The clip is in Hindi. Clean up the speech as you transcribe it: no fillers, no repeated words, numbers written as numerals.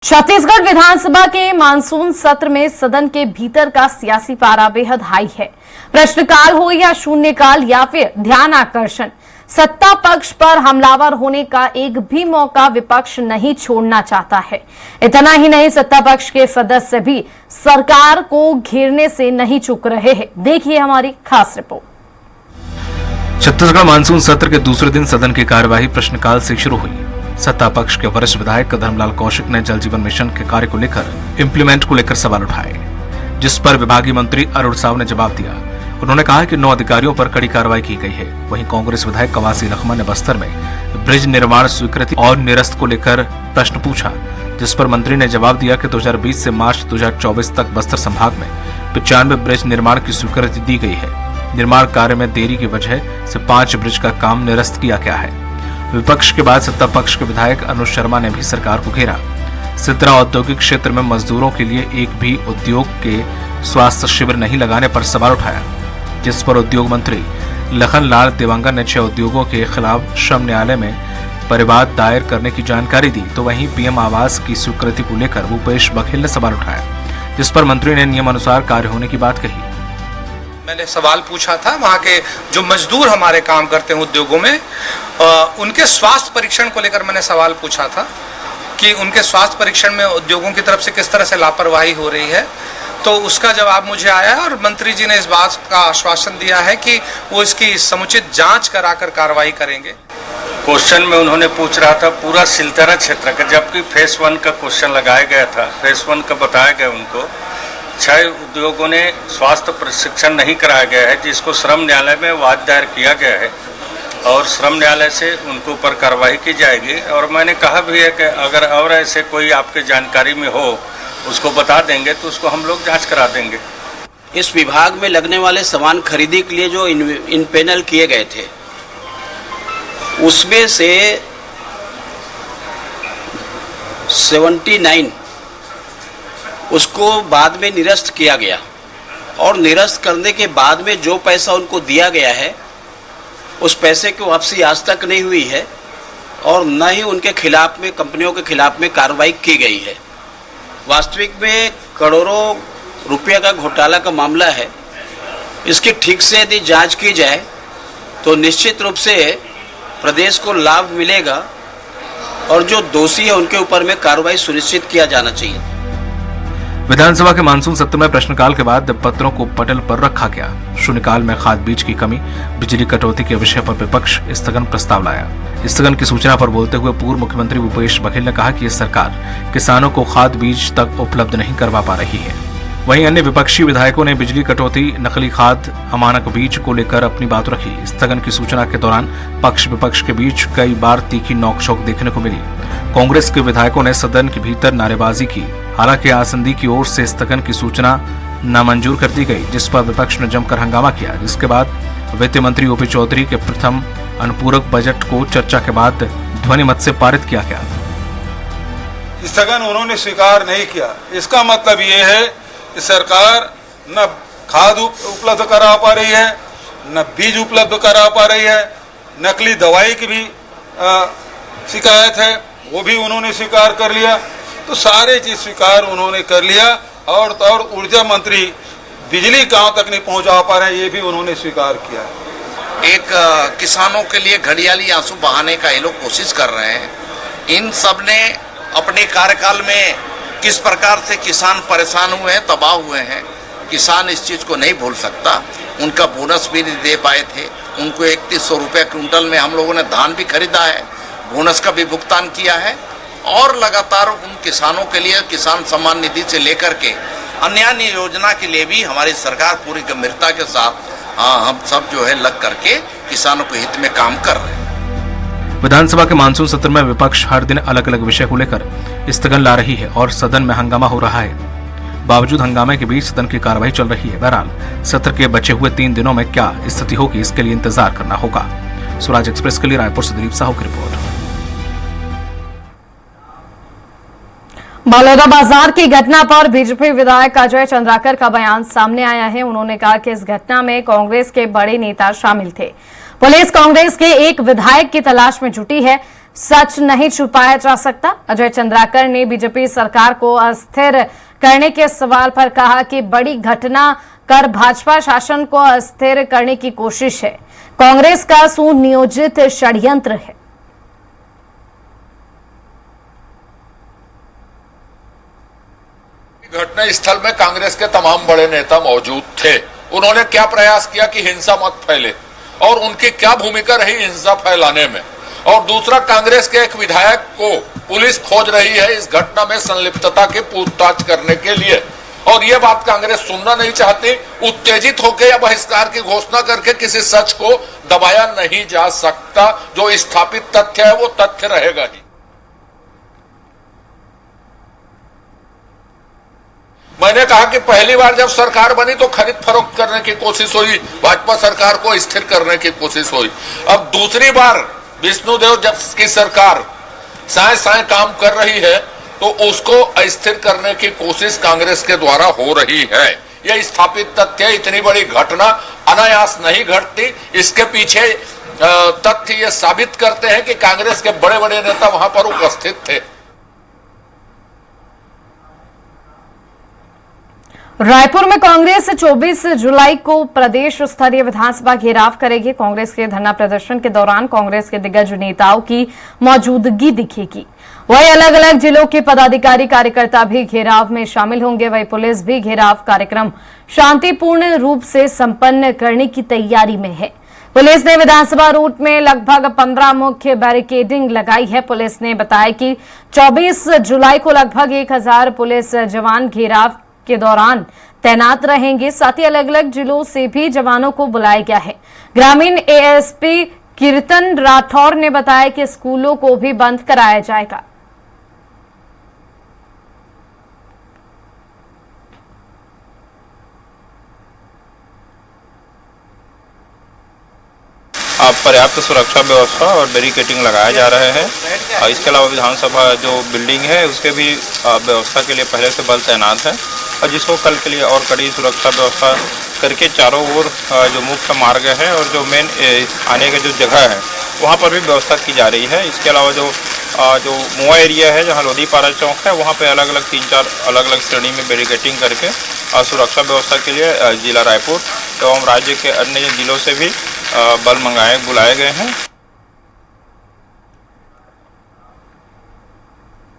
छत्तीसगढ़ विधानसभा के मानसून सत्र में सदन के भीतर का सियासी पारा बेहद हाई है। प्रश्नकाल हो या शून्यकाल या फिर ध्यान आकर्षण, सत्ता पक्ष पर हमलावर होने का एक भी मौका विपक्ष नहीं छोड़ना चाहता है। इतना ही नहीं, सत्ता पक्ष के सदस्य भी सरकार को घेरने से नहीं चूक रहे हैं। देखिए हमारी खास रिपोर्ट। छत्तीसगढ़ मानसून सत्र के दूसरे दिन सदन की कार्यवाही प्रश्नकाल से शुरू हुई। सत्ता पक्ष के वरिष्ठ विधायक धर्मलाल कौशिक ने जल जीवन मिशन के कार्य को लेकर इम्प्लीमेंट को लेकर सवाल उठाए, जिस पर विभागीय मंत्री अरुण साव ने जवाब दिया। उन्होंने कहा कि 9 अधिकारियों पर कड़ी कार्रवाई की गई है। वहीं कांग्रेस विधायक कवासी लखमा ने बस्तर में ब्रिज निर्माण स्वीकृति और निरस्त को लेकर प्रश्न पूछा, जिस पर मंत्री ने जवाब दिया कि 2020 से मार्च 2024 तक बस्तर संभाग में 95 ब्रिज निर्माण की स्वीकृति दी गई है। निर्माण कार्य में देरी की वजह से 5 ब्रिज का काम निरस्त किया गया है। विपक्ष के बाद सत्ता पक्ष के विधायक अनुज शर्मा ने भी सरकार को घेरा। सिद्रा औद्योगिक क्षेत्र में मजदूरों के लिए एक भी उद्योग के स्वास्थ्य शिविर नहीं लगाने पर सवाल उठाया, जिस पर उद्योग मंत्री लखन लाल देवांगन ने 6 उद्योगों के खिलाफ श्रम न्यायालय में परिवाद दायर करने की जानकारी दी। तो वहीं पीएम आवास की स्वीकृति को लेकर भूपेश बघेल ने सवाल उठाया, जिस पर मंत्री ने नियमानुसार कार्य होने की बात कही। मैंने सवाल पूछा था, वहाँ के जो मजदूर हमारे काम करते हैं उद्योगों में, उनके स्वास्थ्य परीक्षण को लेकर मैंने सवाल पूछा था कि उनके स्वास्थ्य परीक्षण में उद्योगों की तरफ से किस तरह से लापरवाही हो रही है। तो उसका जवाब मुझे आया और मंत्री जी ने इस बात का आश्वासन दिया है कि वो इसकी समुचित जांच कराकर कार्रवाई करेंगे। क्वेश्चन में उन्होंने पूछ रहा था पूरा सिलतरा क्षेत्र का, जबकि फेस 1 का क्वेश्चन लगाया गया था। फेस 1 का बताया गया उनको 6 उद्योगों ने स्वास्थ्य प्रशिक्षण नहीं कराया गया है, जिसको श्रम न्यायालय में वाद दायर किया गया है और श्रम न्यायालय से उनके ऊपर कार्रवाई की जाएगी। और मैंने कहा भी है कि अगर और ऐसे कोई आपके जानकारी में हो उसको बता देंगे तो उसको हम लोग जांच करा देंगे। इस विभाग में लगने वाले सामान खरीदी के लिए जो इन पैनल किए गए थे, उसमें से 79 उसको बाद में निरस्त किया गया और निरस्त करने के बाद में जो पैसा उनको दिया गया है उस पैसे की वापसी आज तक नहीं हुई है और न ही उनके खिलाफ में, कंपनियों के खिलाफ में कार्रवाई की गई है। वास्तविक में करोड़ों रुपये का घोटाला का मामला है। इसकी ठीक से यदि जांच की जाए तो निश्चित रूप से प्रदेश को लाभ मिलेगा और जो दोषी है उनके ऊपर में कार्रवाई सुनिश्चित किया जाना चाहिए। विधानसभा के मानसून सत्र में प्रश्नकाल के बाद पत्रों को पटल पर रखा गया। शून्यकाल में खाद बीज की कमी, बिजली कटौती के विषय पर विपक्ष स्थगन प्रस्ताव लाया। स्थगन की सूचना पर बोलते हुए पूर्व मुख्यमंत्री भूपेश बघेल ने कहा कि ये सरकार किसानों को खाद बीज तक उपलब्ध नहीं करवा पा रही है। वहीं अन्य विपक्षी विधायकों ने बिजली कटौती, नकली खाद, अमानक बीज को लेकर अपनी बात रखी। स्थगन की सूचना के दौरान पक्ष विपक्ष के बीच कई बार तीखी नोकझोंक देखने को मिली। कांग्रेस के विधायकों ने सदन के भीतर नारेबाजी की। हालांकि आसंदी की ओर से स्थगन की सूचना नामंजूर कर दी गई, जिस पर विपक्ष ने जमकर हंगामा किया, जिसके बाद वित्त मंत्री ओपी चौधरी के प्रथम अनुपूरक बजट को चर्चा के बाद ध्वनि मत से पारित किया गया। स्थगन उन्होंने स्वीकार नहीं किया। इसका मतलब ये है कि सरकार न खाद उपलब्ध करा पा रही है, न बीज उपलब्ध करा पा रही है। नकली दवाई की भी शिकायत है, वो भी उन्होंने स्वीकार कर लिया। तो सारे चीज स्वीकार उन्होंने कर लिया और ऊर्जा मंत्री बिजली गांव तक नहीं पहुंचा पा रहे हैं, ये भी उन्होंने स्वीकार किया। एक किसानों के लिए घड़ियाली आंसू बहाने का ये लोग कोशिश कर रहे हैं। इन सब ने अपने कार्यकाल में किस प्रकार से किसान परेशान हुए हैं, तबाह हुए हैं, किसान इस चीज को नहीं भूल सकता। उनका बोनस भी नहीं दे पाए थे। उनको 3100 रुपये क्विंटल में हम लोगों ने धान भी खरीदा है, बोनस का भी भुगतान किया है और लगातार उन किसानों के लिए किसान सम्मान निधि से लेकर के अन्य योजना के लिए भी हमारी सरकार पूरी गंभीरता के साथ हम सब जो है लग करके किसानों के हित में काम कर रहे हैं। विधानसभा के मानसून सत्र में विपक्ष हर दिन अलग अलग विषय को लेकर स्थगन ला रही है और सदन में हंगामा हो रहा है। बावजूद हंगामे के बीच सदन की कार्रवाई चल रही है। बहरहाल सत्र के बचे हुए 3 दिनों में क्या स्थिति होगी, इसके लिए इंतजार करना होगा। स्वराज एक्सप्रेस के लिए रायपुर से दिलीप साहू की रिपोर्ट। बलौदाबाजार की घटना पर बीजेपी विधायक अजय चंद्राकर का बयान सामने आया है। उन्होंने कहा कि इस घटना में कांग्रेस के बड़े नेता शामिल थे। पुलिस कांग्रेस के एक विधायक की तलाश में जुटी है। सच नहीं छुपाया जा सकता। अजय चंद्राकर ने बीजेपी सरकार को अस्थिर करने के सवाल पर कहा कि बड़ी घटना कर भाजपा शासन को अस्थिर करने की कोशिश है, कांग्रेस का सुनियोजित षड्यंत्र है। घटना स्थल में कांग्रेस के तमाम बड़े नेता मौजूद थे। उन्होंने क्या प्रयास किया कि हिंसा मत फैले और उनकी क्या भूमिका रही हिंसा फैलाने में। और दूसरा, कांग्रेस के एक विधायक को पुलिस खोज रही है इस घटना में संलिप्तता की पूछताछ करने के लिए, और ये बात कांग्रेस सुनना नहीं चाहती। उत्तेजित होकर या बहिष्कार की घोषणा करके किसी सच को दबाया नहीं जा सकता। जो स्थापित तथ्य है वो तथ्य रहेगा ही। मैंने कहा कि पहली बार जब सरकार बनी तो खरीद फरोख्त करने की कोशिश हुई, भाजपा सरकार को स्थिर करने की कोशिश हुई। अब दूसरी बार विष्णुदेव जब की सरकार साए साए काम कर रही है तो उसको अस्थिर करने की कोशिश कांग्रेस के द्वारा हो रही है। यह स्थापित तथ्य, इतनी बड़ी घटना अनायास नहीं घटती। इसके पीछे तथ्य ये साबित करते हैं कि कांग्रेस के बड़े बड़े नेता वहां पर उपस्थित थे। रायपुर में कांग्रेस 24 जुलाई को प्रदेश स्तरीय विधानसभा घेराव करेगी। कांग्रेस के धरना प्रदर्शन के दौरान कांग्रेस के दिग्गज नेताओं की मौजूदगी दिखेगी। वहीं अलग अलग जिलों के पदाधिकारी कार्यकर्ता भी घेराव में शामिल होंगे। वहीं पुलिस भी घेराव कार्यक्रम शांतिपूर्ण रूप से संपन्न करने की तैयारी में है। पुलिस ने विधानसभा रूट में लगभग 15 मुख्य बैरिकेडिंग लगाई है। पुलिस ने बताया कि 24 जुलाई को लगभग 1000 पुलिस जवान घेराव के दौरान तैनात रहेंगे। साथ ही अलग अलग जिलों से भी जवानों को बुलाया गया है। ग्रामीण एएसपी कीर्तन राठौर ने बताया कि स्कूलों को भी बंद कराया जाएगा। पर्याप्त सुरक्षा व्यवस्था और बैरिकेडिंग लगाए जा रहे हैं। इसके अलावा विधानसभा जो बिल्डिंग है उसके भी व्यवस्था के लिए पहले से बल तैनात है, और जिसको कल के लिए और कड़ी सुरक्षा व्यवस्था करके चारों ओर जो मुख्य मार्ग है और जो मेन आने की जो जगह है वहाँ पर भी व्यवस्था की जा रही है। इसके अलावा जो मुआ एरिया है जहाँ लोधीपारा चौक है वहाँ पे अलग अलग 3-4 अलग अलग श्रेणी में बैरिकेडिंग करके सुरक्षा व्यवस्था के लिए जिला रायपुर एवं राज्य के अन्य जिलों से भी बल बुलाए गए हैं।